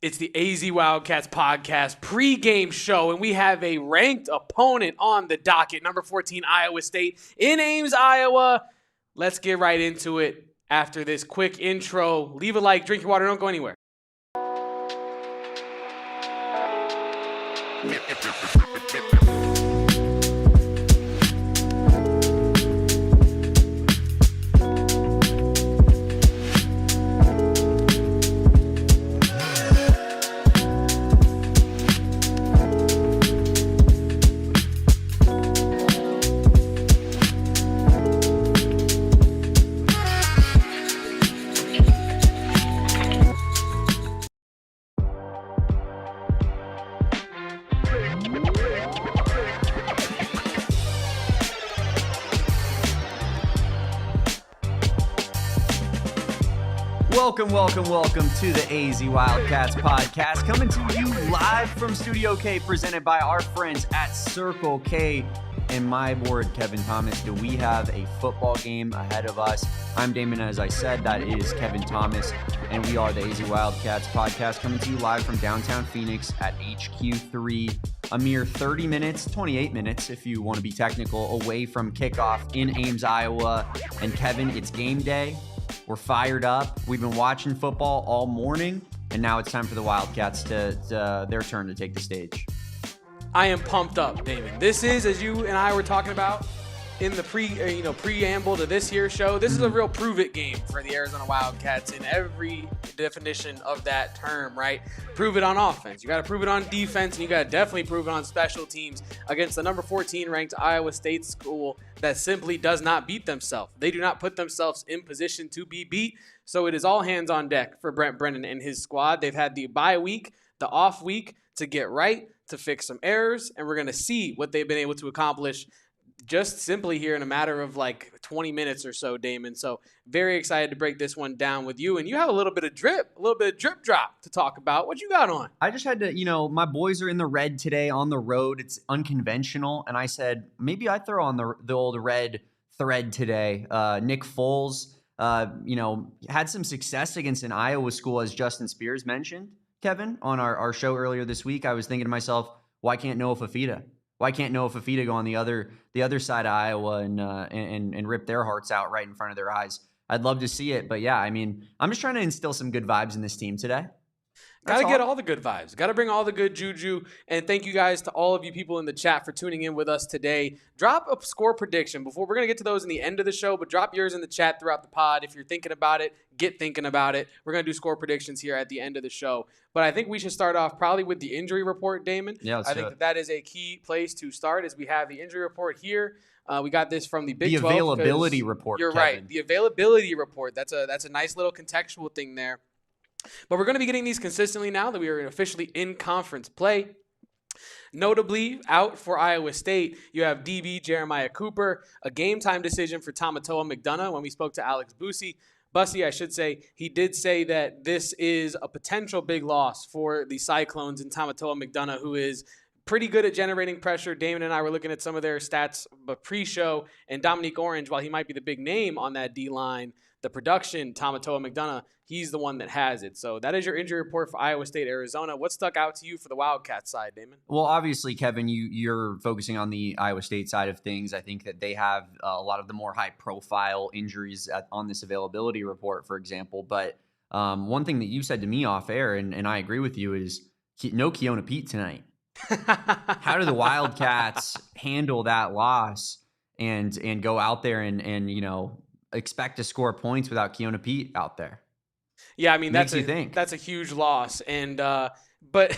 It's the AZ Wildcats podcast pregame show, and we have a ranked opponent on the docket, number 14, Iowa State in Ames, Iowa. Let's get right into it after this quick intro. Leave a like, drink your water, don't go anywhere. Welcome to the AZ Wildcats podcast, coming to you live from Studio K, presented by our friends at Circle K. And my word, Kevin Thomas, do we have a football game ahead of us? I'm Damon, as I said, that is Kevin Thomas, and we are the AZ Wildcats podcast, coming to you live from downtown Phoenix at HQ3, a mere 30 minutes, 28 minutes, if you want to be technical, away from kickoff in Ames, Iowa. And Kevin, it's game day. We're fired up. We've been watching football all morning, and now it's time for the Wildcats to their turn to take the stage. I am pumped up, Damon. This is, as you and I were talking about in the preamble to this here show, this is a real prove-it game for the Arizona Wildcats in every definition of that term, right? Prove it on offense. You got to prove it on defense, and you got to definitely prove it on special teams against the number 14 ranked Iowa State school that simply does not beat themselves. They do not put themselves in position to be beat, so it is all hands on deck for Brent, Brennan, and his squad. They've had the bye week, the off week to get right, to fix some errors, and we're going to see what they've been able to accomplish just simply here in a matter of like 20 minutes or so, Damon. So very excited to break this one down with you. And you have a little bit of drip drop to talk about. What you got on? I just had to, my boys are in the red today on the road. It's unconventional. And I said, maybe I throw on the old red thread today. Nick Foles, had some success against an Iowa school, as Justin Spears mentioned, Kevin, on our show earlier this week. I was thinking to myself, why can't Noah Fifita? Why can't Noah Fifita go on the other side of Iowa and rip their hearts out right in front of their eyes? I'd love to see it, but yeah, I mean, I'm just trying to instill some good vibes in this team today. Got to get all the good vibes. Got to bring all the good juju. And thank you guys to all of you people in the chat for tuning in with us today. Drop a score prediction. We're going to get to those in the end of the show, but drop yours in the chat throughout the pod. If you're thinking about it, get thinking about it. We're going to do score predictions here at the end of the show. But I think we should start off probably with the injury report, Damon. Yeah, I think that is a key place to start, as we have the injury report here. We got this from the Big 12. The availability report, You're Kevin. right. The availability report. That's a nice little contextual thing there. But we're going to be getting these consistently now that we are officially in conference play. Notably, out for Iowa State, you have DB Jeremiah Cooper, a game-time decision for Tamatoa McDonough. When we spoke to Alex Bussey, I should say, he did say that this is a potential big loss for the Cyclones and Tamatoa McDonough, who is pretty good at generating pressure. Damon and I were looking at some of their stats pre-show, and Dominique Orange, while he might be the big name on that D-line, the production, Tamatoa McDonough, he's the one that has it. So that is your injury report for Iowa State, Arizona. What stuck out to you for the Wildcats side, Damon? Well, obviously, Kevin, you're focusing on the Iowa State side of things. I think that they have a lot of the more high-profile injuries on this availability report, for example. But one thing that you said to me off air, and I agree with you, is no Keona Pete tonight. How do the Wildcats handle that loss and go out there and expect to score points without Keona Pete out there? Yeah, I mean, that's a huge loss. And but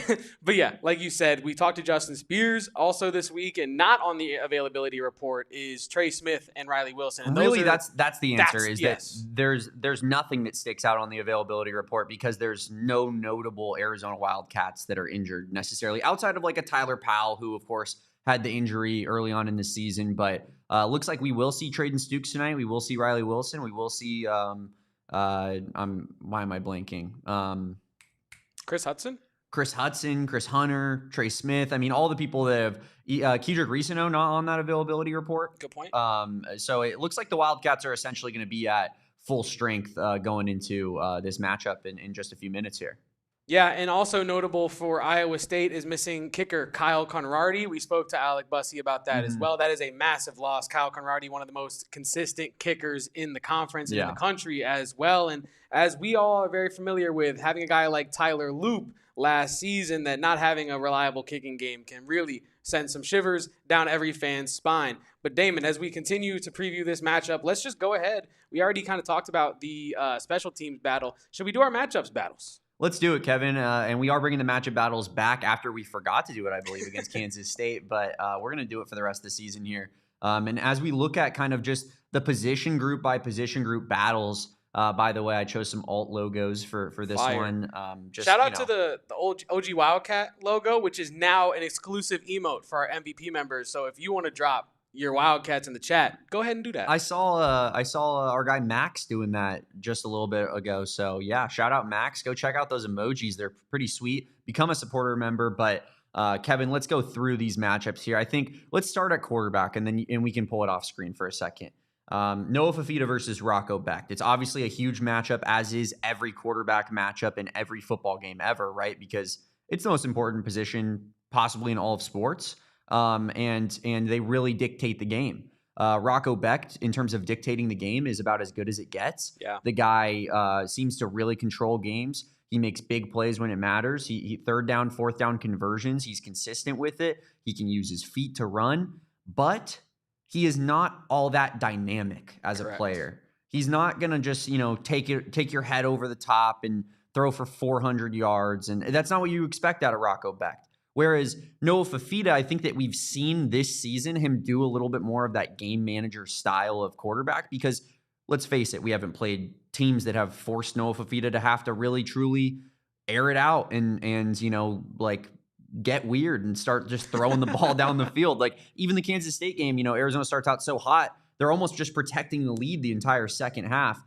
yeah, like you said, we talked to Justin Spears also this week, and not on the availability report is Trey Smith and Riley Wilson. And really, that's the answer. That there's nothing that sticks out on the availability report because there's no notable Arizona Wildcats that are injured necessarily, outside of like a Tyler Powell, who of course had the injury early on in the season. But looks like we will see Traden Stukes tonight. We will see Riley Wilson. We will see why am I blanking? Chris Hudson, Chris Hunter, Trey Smith. I mean, all the people that have Kedrick Reesano not on that availability report. Good point. So it looks like the Wildcats are essentially going to be at full strength going into this matchup in just a few minutes here. Yeah, and also notable for Iowa State is missing kicker Kyle Conradi. We spoke to Alec Bussey about that as well. That is a massive loss. Kyle Conradi, one of the most consistent kickers in the conference and in the country as well. And as we all are very familiar with, having a guy like Tyler Loop last season, that not having a reliable kicking game can really send some shivers down every fan's spine. But Damon, as we continue to preview this matchup, let's just go ahead. We already kind of talked about the special teams battle. Should we do our matchups battles? Let's do it, Kevin. And we are bringing the matchup battles back after we forgot to do it, I believe, against Kansas State. But we're going to do it for the rest of the season here. And as we look at kind of just the position group by position group battles, by the way, I chose some alt logos for this one. Shout out to the OG Wildcat logo, which is now an exclusive emote for our MVP members. So if you want to drop your Wildcats in the chat, go ahead and do that. I saw our guy Max doing that just a little bit ago. So yeah, shout out Max. Go check out those emojis. They're pretty sweet. Become a supporter member. But Kevin, let's go through these matchups here. I think let's start at quarterback and we can pull it off screen for a second. Noah Fifita versus Rocco Becht. It's obviously a huge matchup, as is every quarterback matchup in every football game ever, right? Because it's the most important position possibly in all of sports. And they really dictate the game. Rocco Becht, in terms of dictating the game, is about as good as it gets. Yeah. The guy seems to really control games. He makes big plays when it matters. He third down, fourth down conversions. He's consistent with it. He can use his feet to run, but he is not all that dynamic as a player. He's not going to just, take your head over the top and throw for 400 yards. And that's not what you expect out of Rocco Becht. Whereas Noah Fifita, I think that we've seen this season him do a little bit more of that game manager style of quarterback, because let's face it, we haven't played teams that have forced Noah Fifita to have to really truly air it out and get weird and start just throwing the ball down the field. Like even the Kansas State game, Arizona starts out so hot, they're almost just protecting the lead the entire second half.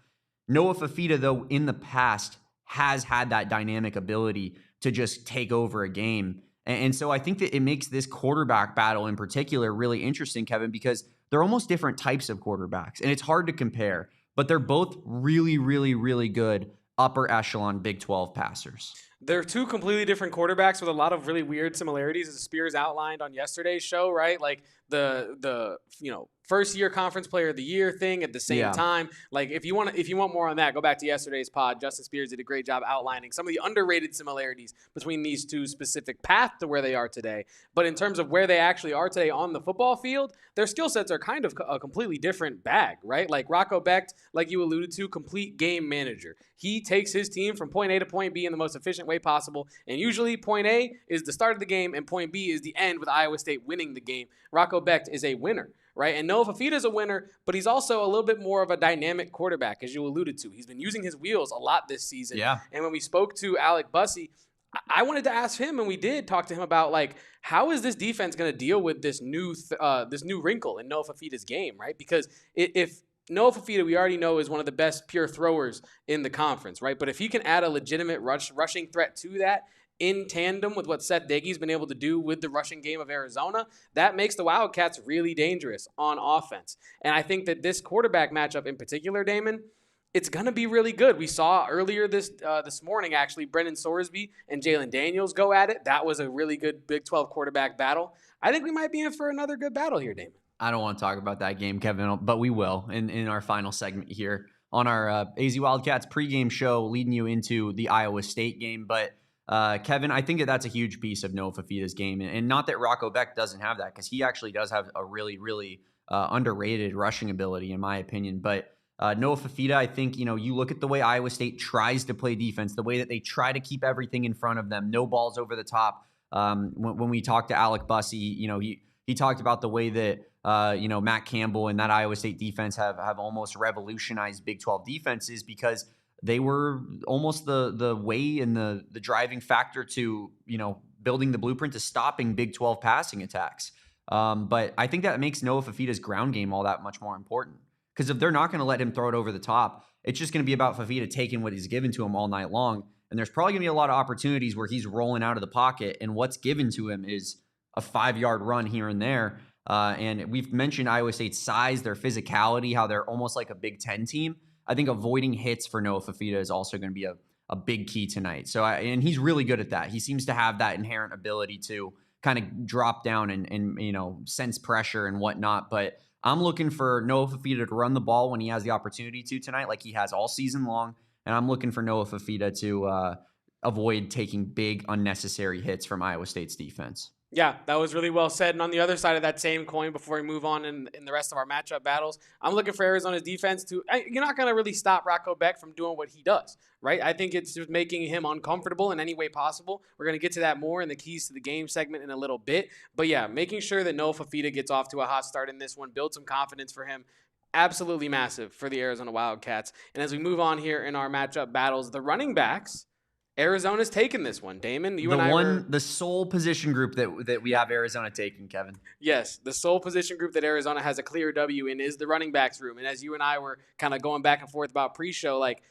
Noah Fifita, though, in the past has had that dynamic ability to just take over a game. And so I think that it makes this quarterback battle in particular really interesting, Kevin, because they're almost different types of quarterbacks, and it's hard to compare, but they're both really, really, really good upper echelon Big 12 passers. They're two completely different quarterbacks with a lot of really weird similarities, as Spears outlined on yesterday's show, right? Like the first year conference player of the year thing at the same time. Like if you want more on that, go back to yesterday's pod. Justin Spears did a great job outlining some of the underrated similarities between these two specific paths to where they are today. But in terms of where they actually are today on the football field, their skill sets are kind of a completely different bag, right? Like Rocco Becht, like you alluded to, complete game manager. He takes his team from point A to point B in the most efficient way possible. And usually point A is the start of the game and point B is the end, with Iowa State winning the game. Rocco Becht is a winner, right? And Noah Fifita is a winner, but he's also a little bit more of a dynamic quarterback, as you alluded to. He's been using his wheels a lot this season. Yeah. And when we spoke to Alec Bussey, I wanted to ask him, and we did talk to him about, like, how is this defense going to deal with this new wrinkle in Noah Fifita's game, right? Because if Noah Fifita, we already know, is one of the best pure throwers in the conference, right? But if he can add a legitimate rushing threat to that, in tandem with what Seth Doege's been able to do with the rushing game of Arizona, that makes the Wildcats really dangerous on offense. And I think that this quarterback matchup in particular, Damon, it's going to be really good. We saw earlier this morning, actually, Brennan Sorsby and Jalen Daniels go at it. That was a really good Big 12 quarterback battle. I think we might be in for another good battle here, Damon. I don't want to talk about that game, Kevin, but we will in our final segment here on our AZ Wildcats pregame show leading you into the Iowa State game. But Kevin, I think that's a huge piece of Noah Fifita's game, and not that Rocco Becht doesn't have that, because he actually does have a really, really underrated rushing ability, in my opinion. But Noah Fifita, I think, you look at the way Iowa State tries to play defense, the way that they try to keep everything in front of them, no balls over the top. When we talked to Alec Bussey, he talked about the way that Matt Campbell and that Iowa State defense have almost revolutionized Big 12 defenses, because they were almost the way and the driving factor to, building the blueprint to stopping Big 12 passing attacks. But I think that makes Noah Fifita's ground game all that much more important, because if they're not going to let him throw it over the top, it's just going to be about Fifita taking what he's given to him all night long. And there's probably going to be a lot of opportunities where he's rolling out of the pocket, and what's given to him is a 5-yard run here and there. And we've mentioned Iowa State's size, their physicality, how they're almost like a Big Ten team. I think avoiding hits for Noah Fifita is also going to be a big key tonight. So, and he's really good at that. He seems to have that inherent ability to kind of drop down and sense pressure and whatnot. But I'm looking for Noah Fifita to run the ball when he has the opportunity to tonight, like he has all season long. And I'm looking for Noah Fifita to avoid taking big, unnecessary hits from Iowa State's defense. Yeah, that was really well said. And on the other side of that same coin, before we move on in the rest of our matchup battles, I'm looking for Arizona's defense to – you're not going to really stop Rocco Becht from doing what he does, right? I think it's just making him uncomfortable in any way possible. We're going to get to that more in the keys to the game segment in a little bit. But, yeah, making sure that Noah Fifita gets off to a hot start in this one, build some confidence for him, absolutely massive for the Arizona Wildcats. And as we move on here in our matchup battles, the running backs – Arizona's taken this one. Damon, the sole position group that we have Arizona taking, Kevin. Yes, the sole position group that Arizona has a clear W in is the running backs room. And as you and I were kind of going back and forth about pre-show, like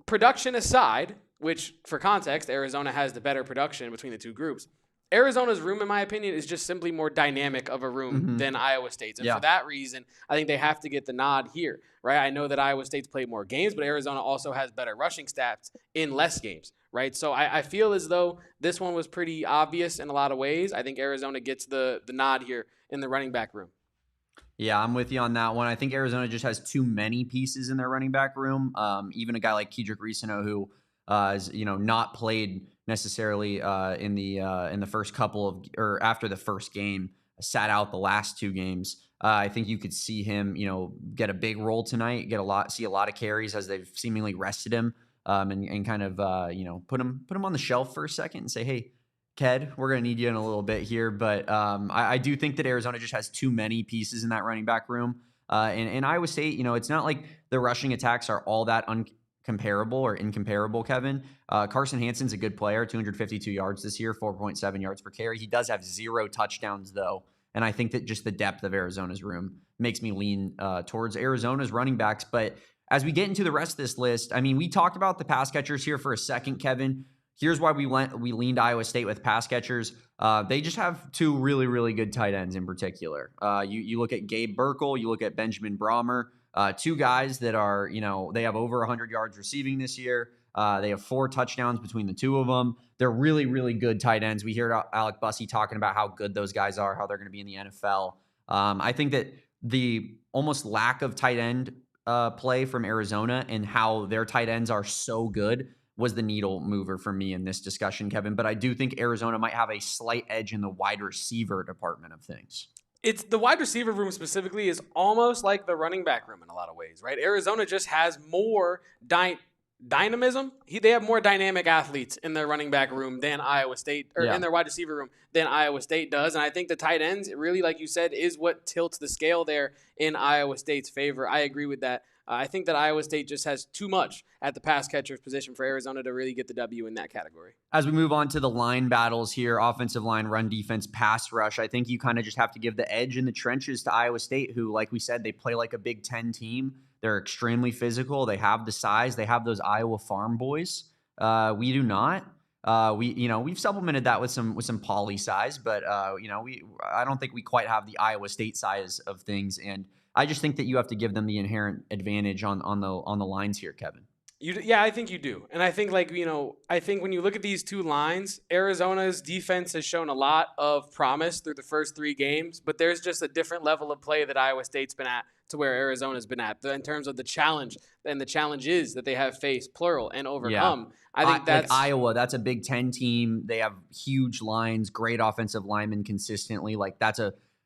production aside, which for context, Arizona has the better production between the two groups. Arizona's room, in my opinion, is just simply more dynamic of a room than Iowa State's. And for that reason, I think they have to get the nod here, right? I know that Iowa State's played more games, but Arizona also has better rushing stats in less games, right? So I feel as though this one was pretty obvious in a lot of ways. I think Arizona gets the nod here in the running back room. Yeah, I'm with you on that one. I think Arizona just has too many pieces in their running back room. Even a guy like Kedrick Reesano, who is not played necessarily in the first couple of or after the first game, sat out the last two games. I think you could see him get a big role tonight, see a lot of carries as they've seemingly rested him, and kind of put him on the shelf for a second and say, hey, Ked, we're going to need you in a little bit here. But I do think that Arizona just has too many pieces in that running back room. And Iowa State, it's not like the rushing attacks are all that comparable or incomparable, Kevin. Carson Hansen's a good player, 252 yards this year, 4.7 yards per carry. He does have 0 touchdowns, though. And I think that just the depth of Arizona's room makes me lean towards Arizona's running backs. But as we get into the rest of this list, I mean, we talked about the pass catchers here for a second, Kevin. Here's why we leaned Iowa State with pass catchers. They just have two really, really good tight ends in particular. You look at Gabe Burkle, you look at Benjamin Brahmer. Two guys that are, they have over 100 yards receiving this year. They have 4 touchdowns between the two of them. They're really, really good tight ends. We hear Alec Bussey talking about how good those guys are, how they're going to be in the NFL. I think that the almost lack of tight end play from Arizona and how their tight ends are so good was the needle mover for me in this discussion, Kevin. But I do think Arizona might have a slight edge in the wide receiver department of things. It's the wide receiver room specifically is almost like the running back room in a lot of ways, right? Arizona just has more dynamism. They have more dynamic athletes in their running back room than Iowa State, or in their wide receiver room than Iowa State does. And I think the tight ends, really, like you said, is what tilts the scale there in Iowa State's favor. I agree with that. I think that Iowa State just has too much at the pass catcher's position for Arizona to really get the W in that category. As we move on to the line battles here, offensive line, run defense, pass rush, I think you kind of just have to give the edge in the trenches to Iowa State, who, like we said, they play like a Big Ten team. They're extremely physical. They have the size. They have those Iowa farm boys. We do not. We've supplemented that with some poly size, but I don't think we quite have the Iowa State size of things. And I just think that you have to give them the inherent advantage on the lines here, Kevin. I think you do. And I think I think when you look at these two lines, Arizona's defense has shown a lot of promise through the first 3 games, but there's just a different level of play that Iowa State's been at to where Arizona's been at in terms of the challenge and the challenges that they have faced, plural, and overcome. Yeah. I think that's like Iowa. That's a Big Ten team. They have huge lines, great offensive linemen consistently. Like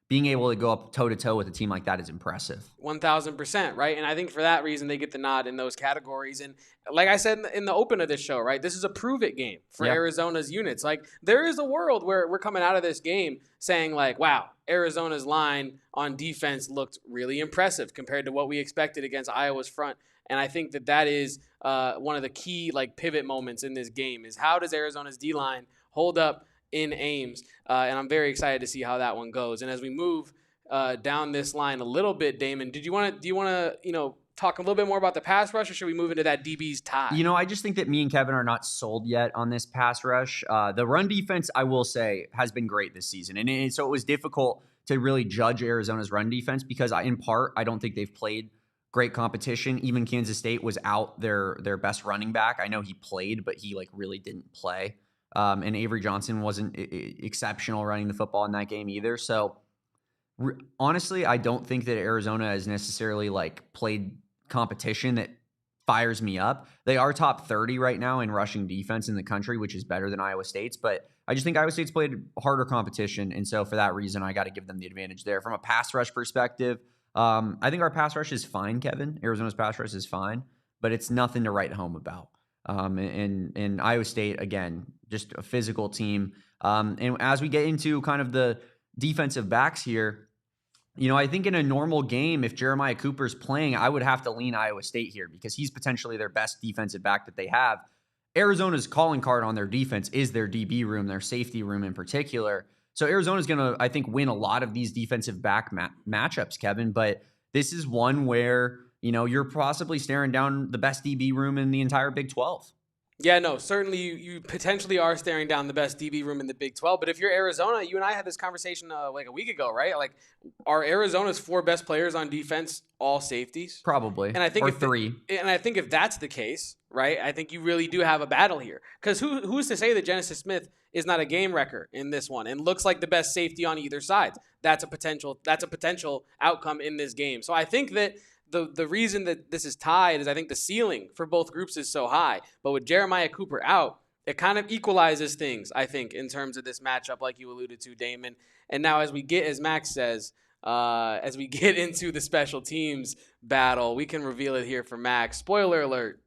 being able to go up toe-to-toe with a team like that is impressive. 1,000%, right? And I think for that reason, they get the nod in those categories. And like I said in the open of this show, right, this is a prove-it game for Arizona's units. Like, there is a world where we're coming out of this game saying, like, wow, Arizona's line on defense looked really impressive compared to what we expected against Iowa's front. And I think that is one of the key, pivot moments in this game is how does Arizona's D-line hold up in Ames, and I'm very excited to see how that one goes. And as we move down this line a little bit, Damon, do you want to talk a little bit more about the pass rush, or should we move into that DB's tie? I just think that me and Kevin are not sold yet on this pass rush. The run defense, I will say, has been great this season, and so it was difficult to really judge Arizona's run defense because, in part, I don't think they've played great competition. Even Kansas State was out their best running back. I know he played, but he like really didn't play. And Avery Johnson wasn't exceptional running the football in that game either. So honestly, I don't think that Arizona has necessarily like played competition that fires me up. They are top 30 right now in rushing defense in the country, which is better than Iowa State's, but I just think Iowa State's played harder competition. And so for that reason, I got to give them the advantage there. From a pass rush perspective, I think our pass rush is fine, Kevin. Arizona's pass rush is fine, but it's nothing to write home about. And Iowa State, again, just a physical team. And as we get into kind of the defensive backs here, you know, I think in a normal game, if Jeremiah Cooper's playing, I would have to lean Iowa State here because he's potentially their best defensive back that they have. Arizona's calling card on their defense is their DB room, their safety room in particular. So Arizona's going to, I think, win a lot of these defensive back matchups, Kevin. But this is one where, you know, you're possibly staring down the best DB room in the entire Big 12. Yeah, no, certainly you potentially are staring down the best DB room in the Big 12. But if you're Arizona, you and I had this conversation like a week ago, right? Like, are Arizona's 4 best players on defense all safeties? Probably. And I think or 3. And I think if that's the case, right, I think you really do have a battle here. Because who's to say that Genesis Smith is not a game wrecker in this one and looks like the best safety on either side? That's a potential outcome in this game. So I think that the reason that this is tied is I think the ceiling for both groups is so high. But with Jeremiah Cooper out, it kind of equalizes things, I think, in terms of this matchup, like you alluded to, Damon. And now as Max says, as we get into the special teams battle, we can reveal it here for Max. Spoiler alert,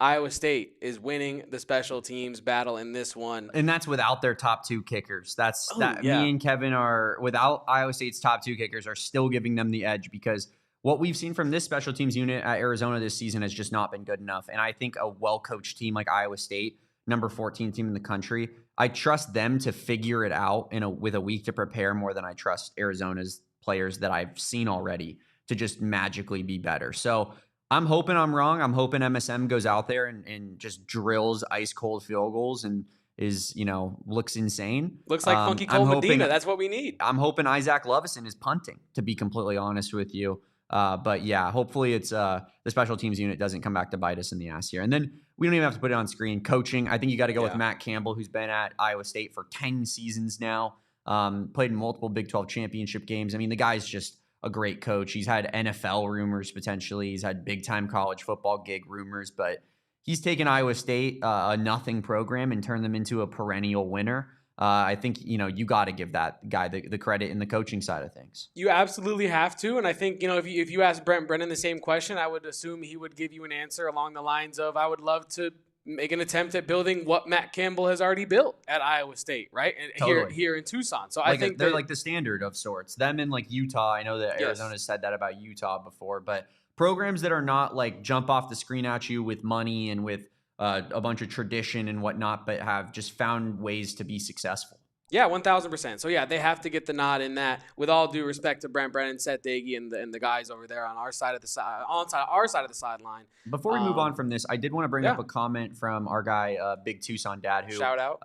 Iowa State is winning the special teams battle in this one. And that's without their top 2 kickers. Yeah. Me and Kevin are, without Iowa State's top 2 kickers, are still giving them the edge because what we've seen from this special teams unit at Arizona this season has just not been good enough. And I think a well-coached team like Iowa State, number 14 team in the country, I trust them to figure it out with a week to prepare more than I trust Arizona's players that I've seen already to just magically be better. So I'm hoping I'm wrong. I'm hoping MSM goes out there and just drills ice-cold field goals and looks insane. Looks like Funky Cole Medina. That's what we need. I'm hoping Isaac Lovison is punting, to be completely honest with you. But yeah, hopefully it's the special teams unit doesn't come back to bite us in the ass here. And then we don't even have to put it on screen. Coaching, I think you got to go with Matt Campbell, who's been at Iowa State for 10 seasons now, played in multiple Big 12 championship games. I mean, the guy's just a great coach. He's had NFL rumors potentially. He's had big-time college football gig rumors, but he's taken Iowa State, a nothing program, and turned them into a perennial winner. I think, you got to give that guy the credit in the coaching side of things. You absolutely have to. And I think, if you ask Brennan the same question, I would assume he would give you an answer along the lines of, I would love to make an attempt at building what Matt Campbell has already built at Iowa State, right? And totally. here in Tucson. So like I think they're like the standard of sorts. Them in like Utah. I know that Yes. Arizona said that about Utah before, but programs that are not like jump off the screen at you with money and with a bunch of tradition and whatnot, but have just found ways to be successful. Yeah, 1,000%. So, they have to get the nod in that. With all due respect to Brent, Brennan, Seth Dagey, and the guys over there on our side of the sideline. Before we move on from this, I did want to bring up a comment from our guy, Big Tucson Dad, who shout out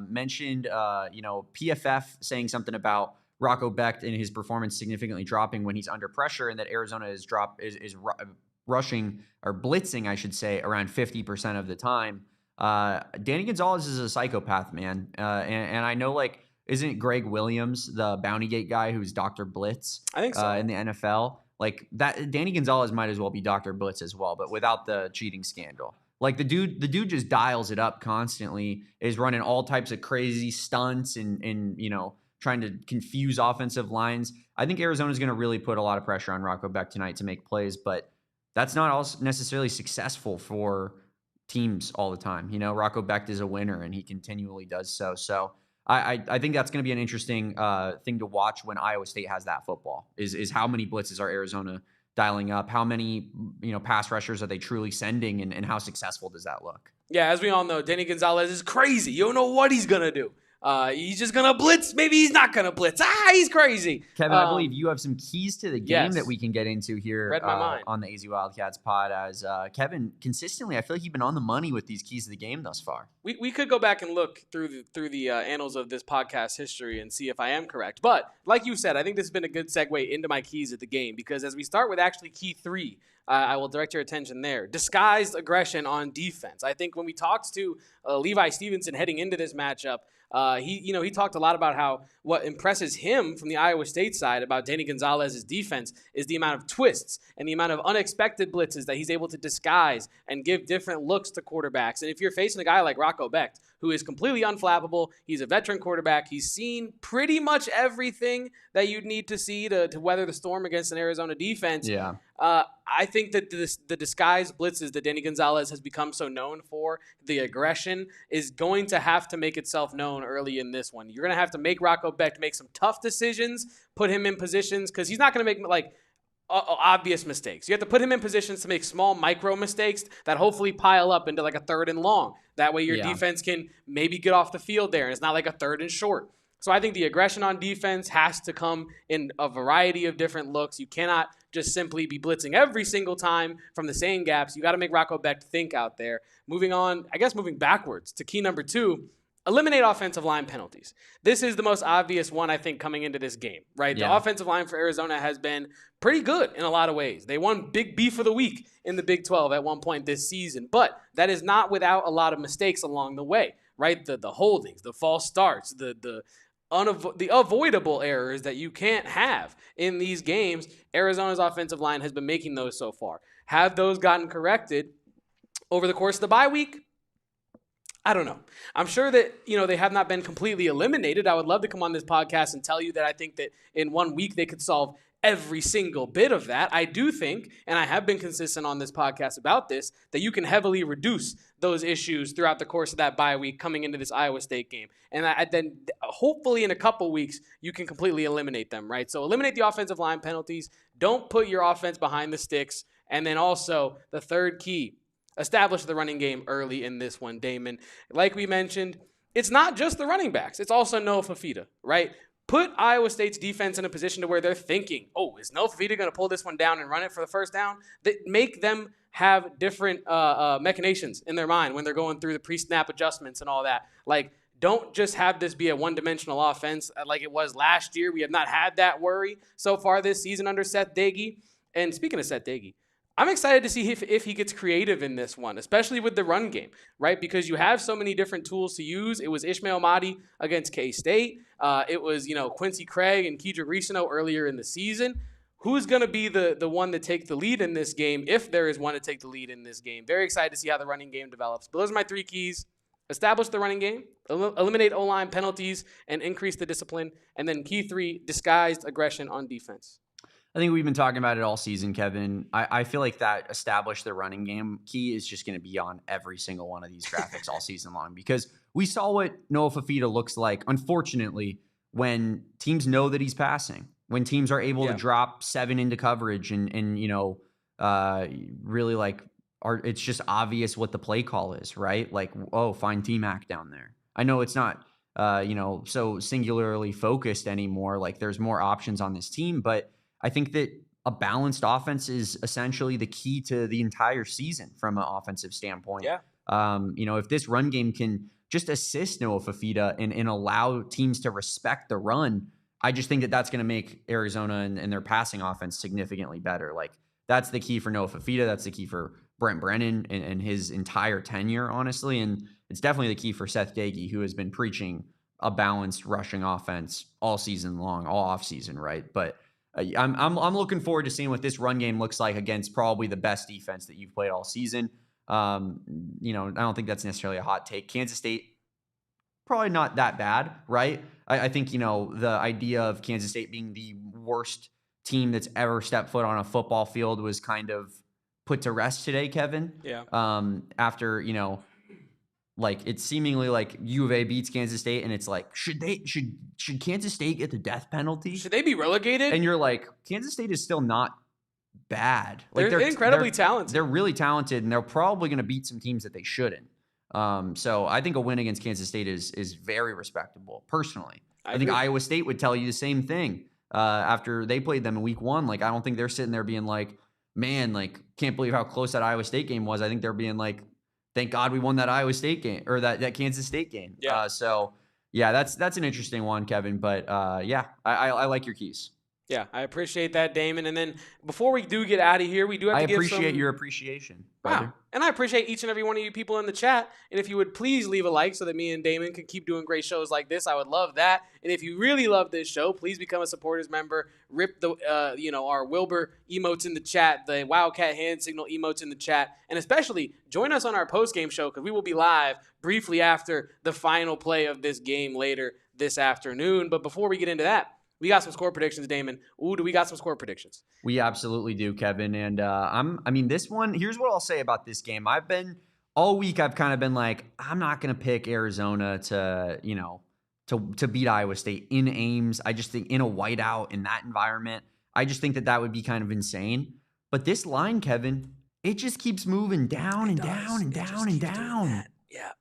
mentioned, PFF saying something about Rocco Becht and his performance significantly dropping when he's under pressure, and that Arizona is rushing or blitzing, I should say, around 50% of the time. Danny Gonzalez is a psychopath, man. And I know, like, isn't Greg Williams the Bounty Gate guy who's Dr. Blitz? I think so. In the NFL. Like, that Danny Gonzalez might as well be Dr. Blitz as well, but without the cheating scandal. Like, the dude just dials it up constantly, is running all types of crazy stunts and trying to confuse offensive lines. I think Arizona's going to really put a lot of pressure on Rocco Becht tonight to make plays, but that's not also necessarily successful for teams all the time. Rocco Becht is a winner, and he continually does so. So I think that's going to be an interesting thing to watch when Iowa State has that football, is how many blitzes are Arizona dialing up? How many, pass rushers are they truly sending, and how successful does that look? Yeah, as we all know, Danny Gonzalez is crazy. You don't know what he's going to do. He's just going to blitz. Maybe he's not going to blitz. He's crazy. Kevin, I believe you have some keys to the game yes. that we can get into here Read my mind. On the AZ Wildcats pod. As Kevin, consistently, I feel like you've been on the money with these keys to the game thus far. We could go back and look through the annals of this podcast history and see if I am correct. But like you said, I think this has been a good segue into my keys of the game, because as we start with actually key 3 I will direct your attention there. Disguised aggression on defense. I think when we talked to Levi Stevenson heading into this matchup, he talked a lot about how what impresses him from the Iowa State side about Danny Gonzalez's defense is the amount of twists and the amount of unexpected blitzes that he's able to disguise and give different looks to quarterbacks. And if you're facing a guy like Rocco Becht, who is completely unflappable, he's a veteran quarterback, he's seen pretty much everything that you'd need to see to weather the storm against an Arizona defense. Yeah. I think that the disguised blitzes that Danny Gonzalez has become so known for, the aggression, is going to have to make itself known early in this one. You're going to have to make Rocco Becht make some tough decisions, put him in positions, because he's not going to make obvious mistakes. You have to put him in positions to make small micro mistakes that hopefully pile up into like a 3rd and long. That way your defense can maybe get off the field there, and it's not like a 3rd and short. So I think the aggression on defense has to come in a variety of different looks. You cannot just simply be blitzing every single time from the same gaps. You got to make Rocco Becht think out there. Moving backwards to key number 2, eliminate offensive line penalties. This is the most obvious one, I think, coming into this game, right? Yeah. The offensive line for Arizona has been pretty good in a lot of ways. They won Big Beef of the Week in the Big 12 at one point this season, but that is not without a lot of mistakes along the way, right? The holdings, the false starts, the avoidable errors that you can't have in these games. Arizona's offensive line has been making those so far. Have those gotten corrected over the course of the bye week? I don't know. I'm sure that, they have not been completely eliminated. I would love to come on this podcast and tell you that I think that in 1 week they could solve every single bit of that. I do think, and I have been consistent on this podcast about this, that you can heavily reduce those issues throughout the course of that bye week coming into this Iowa State game. And then hopefully in a couple weeks, you can completely eliminate them, right? So eliminate the offensive line penalties. Don't put your offense behind the sticks. And then also the third key, establish the running game early in this one, Damon. Like we mentioned, it's not just the running backs. It's also Noah Fifita, right? Put Iowa State's defense in a position to where they're thinking, oh, is Noah Fifita going to pull this one down and run it for the first down? That make them have different machinations in their mind when they're going through the pre-snap adjustments and all that. Like, don't just have this be a one-dimensional offense like it was last year. We have not had that worry so far this season under Seth Doege. And speaking of Seth Doege, I'm excited to see if he gets creative in this one, especially with the run game, right? Because you have so many different tools to use. It was Ishmael Mahdi against K-State. It was, Quincy Craig and Kedra Risano earlier in the season. Who's going to be the one to take the lead in this game, if there is one to take the lead in this game? Very excited to see how the running game develops. But those are my 3 keys. Establish the running game, eliminate O-line penalties, and increase the discipline. And then key 3, disguised aggression on defense. I think we've been talking about it all season, Kevin. I feel like that establish the running game key is just going to be on every single one of these graphics all season long, because we saw what Noah Fifita looks like, unfortunately, when teams know that he's passing, when teams are able to drop 7 into coverage and really it's just obvious what the play call is, right? Like, oh, find T-Mac down there. I know it's not, so singularly focused anymore. Like, there's more options on this team, but I think that a balanced offense is essentially the key to the entire season from an offensive standpoint. Yeah. If this run game can just assist Noah Fifita and allow teams to respect the run, I just think that that's going to make Arizona and their passing offense significantly better. Like, that's the key for Noah Fifita. That's the key for Brent Brennan and his entire tenure, honestly. And it's definitely the key for Seth Doege, who has been preaching a balanced rushing offense all season long, all off season, right? But I'm looking forward to seeing what this run game looks like against probably the best defense that you've played all season. I don't think that's necessarily a hot take. Kansas State, probably not that bad, right? I think, the idea of Kansas State being the worst team that's ever stepped foot on a football field was kind of put to rest today, Kevin. Yeah. After, it's seemingly like U of A beats Kansas State, and it's like, should Kansas State get the death penalty? Should they be relegated? And you're like, Kansas State is still not bad. They're incredibly talented. They're really talented, and they're probably going to beat some teams that they shouldn't. So I think a win against Kansas State is very respectable, personally. I think Iowa State would tell you the same thing after they played them in week 1. Like, I don't think they're sitting there being like, man, like, can't believe how close that Iowa State game was. I think they're being like, thank God we won that Iowa State game, or that Kansas State game. Yeah. That's an interesting one, Kevin. But I like your keys. Yeah, I appreciate that, Damon. And then before we do get out of here, we do have to give some... I appreciate your appreciation, brother. Wow. And I appreciate each and every one of you people in the chat. And if you would please leave a like so that me and Damon can keep doing great shows like this, I would love that. And if you really love this show, please become a supporters member. Rip the, our Wilbur emotes in the chat, the Wildcat hand signal emotes in the chat. And especially join us on our post-game show because we will be live briefly after the final play of this game later this afternoon. But before we get into that, we got some score predictions, Damon. Do we got some score predictions? We absolutely do, Kevin. And this one, here's what I'll say about this game. All week I've kind of been like, I'm not going to pick Arizona to beat Iowa State in Ames. I just think in a whiteout in that environment, I just think that would be kind of insane. But this line, Kevin, it just keeps moving down and down and down and down. Yeah.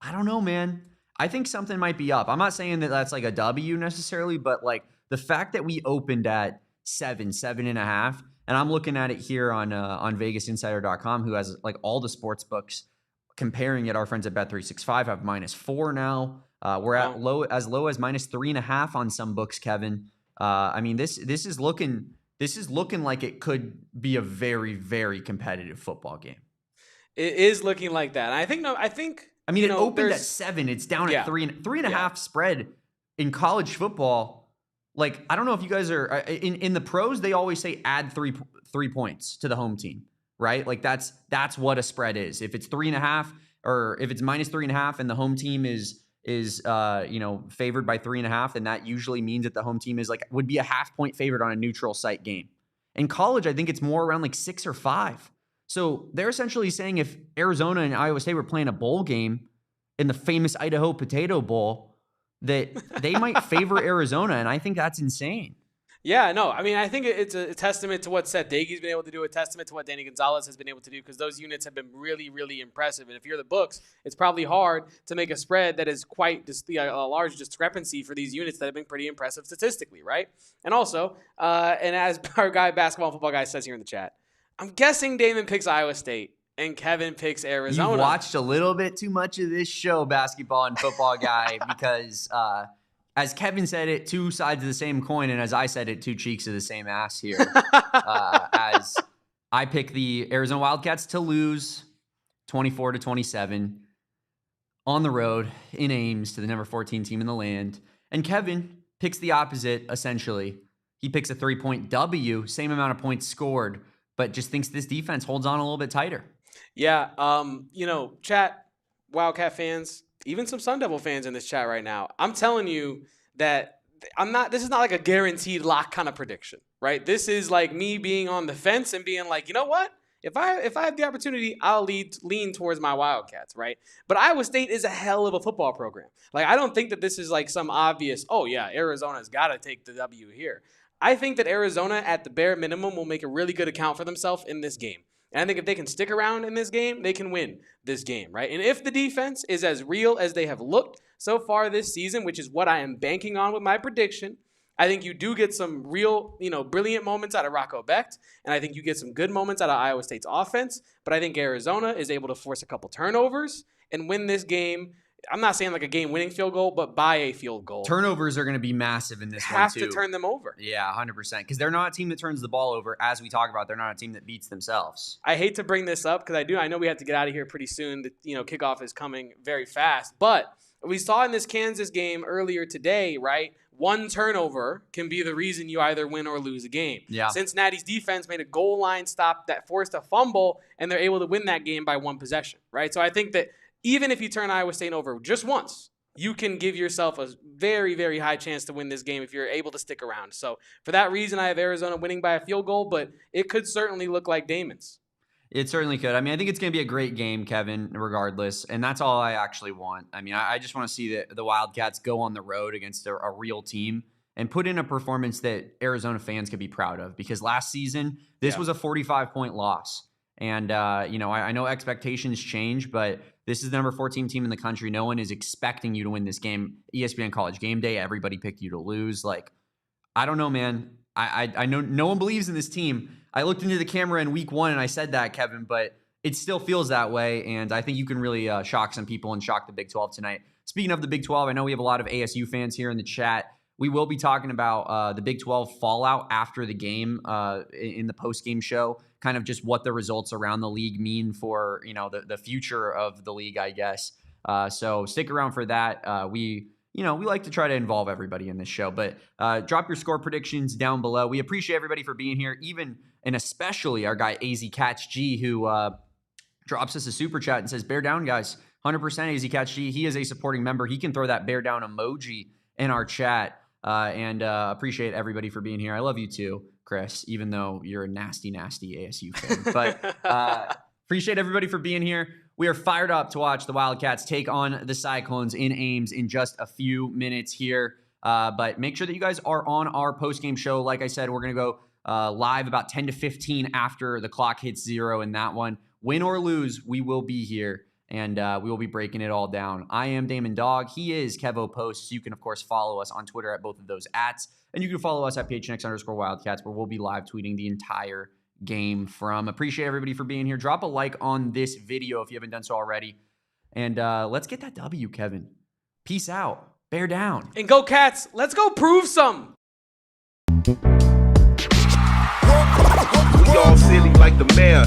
I don't know, man. I think something might be up. I'm not saying that that's like a W necessarily, but like the fact that we opened at 7.5, and I'm looking at it here on VegasInsider.com, who has like all the sports books comparing it. Our friends at Bet365 have -4 now. We're at low as -3.5 on some books, Kevin. This is looking like it could be a very, very competitive football game. It is looking like that. And it opened at 7. It's down at 3.5 spread in college football. Like, I don't know if you guys are in the pros. They always say add 3 points to the home team, right? Like that's what a spread is. If it's 3.5 or if it's -3.5 and the home team is favored by 3.5, then that usually means that the home team would be a half-point favorite on a neutral site game. In college, I think it's more around like 6 or 5. So they're essentially saying if Arizona and Iowa State were playing a bowl game in the famous Idaho Potato Bowl, that they might favor Arizona, and I think that's insane. Yeah, no, I think it's a testament to what Seth Daigie's been able to do, a testament to what Danny Gonzalez has been able to do, because those units have been really, really impressive. And if you're the books, it's probably hard to make a spread that is quite a large discrepancy for these units that have been pretty impressive statistically, right? And also, and as our basketball and football guy says here in the chat, I'm guessing Damon picks Iowa State and Kevin picks Arizona. You watched a little bit too much of this show, basketball and football guy, because as Kevin said it, 2 sides of the same coin, and as I said it, 2 cheeks of the same ass here. As I pick the Arizona Wildcats to lose 24-27 on the road in Ames to the number 14 team in the land. And Kevin picks the opposite, essentially. He picks a 3-point W, same amount of points scored, but just thinks this defense holds on a little bit tighter. Yeah, chat, Wildcat fans, even some Sun Devil fans in this chat right now, I'm telling you that this is not like a guaranteed lock kind of prediction, right? This is like me being on the fence and being like, you know what? If I have the opportunity, I'll lean towards my Wildcats, right? But Iowa State is a hell of a football program. Like, I don't think that this is like some obvious, oh yeah, Arizona's got to take the W here. I think that Arizona, at the bare minimum, will make a really good account for themselves in this game. And I think if they can stick around in this game, they can win this game, right? And if the defense is as real as they have looked so far this season, which is what I am banking on with my prediction, I think you do get some real, brilliant moments out of Rocco Becht, and I think you get some good moments out of Iowa State's offense. But I think Arizona is able to force a couple turnovers and win this game. I'm not saying like a game-winning field goal, but by a field goal. Turnovers are going to be massive in this one, have too. to turn them over. Yeah, 100%. Because they're not a team that turns the ball over. As we talk about, they're not a team that beats themselves. I hate to bring this up because I know we have to get out of here pretty soon. The kickoff is coming very fast. But we saw in this Kansas game earlier today, right? One turnover can be the reason you either win or lose a game. Yeah. Cincinnati's defense made a goal line stop that forced a fumble, and they're able to win that game by 1 possession, right? So I think that even if you turn Iowa State over just once, you can give yourself a very, very high chance to win this game if you're able to stick around. So for that reason, I have Arizona winning by a field goal, but it could certainly look like Damon's. It certainly could. I think it's going to be a great game, Kevin, regardless. And that's all I actually want. I just want to see the Wildcats go on the road against a real team and put in a performance that Arizona fans could be proud of. Because last season, this was a 45-point loss. And, I know expectations change, but this is the number 14 team in the country. No one is expecting you to win this game. ESPN College Game Day, everybody picked you to lose. Like, I don't know, man. I know no one believes in this team. I looked into the camera in week 1 and I said that, Kevin, but it still feels that way. And I think you can really shock some people and shock the Big 12 tonight. Speaking of the Big 12, I know we have a lot of ASU fans here in the chat. We will be talking about the Big 12 fallout after the game in the post-game show, kind of just what the results around the league mean for, the future of the league, I guess. So stick around for that. We like to try to involve everybody in this show, but drop your score predictions down below. We appreciate everybody for being here, even and especially our guy AZ Catch G, who drops us a super chat and says, "Bear down, guys." 100% AZ Catch G. He is a supporting member. He can throw that bear down emoji in our chat. And appreciate everybody for being here. I love you too, Chris, even though you're a nasty, nasty ASU fan. But appreciate everybody for being here. We are fired up to watch the Wildcats take on the Cyclones in Ames in just a few minutes here. But make sure that you guys are on our post-game show. Like I said, we're going to go live about 10 to 15 after the clock hits 0 in that one. Win or lose, we will be here. And we will be breaking it all down. I am Damon Dog. He is Kevo Posts. You can, of course, follow us on Twitter at both of those @. And you can follow us at PHNX_Wildcats, where we'll be live tweeting the entire game from. Appreciate everybody for being here. Drop a like on this video if you haven't done so already. And let's get that W, Kevin. Peace out. Bear down. And go Cats. Let's go prove some. We all silly like the mayor.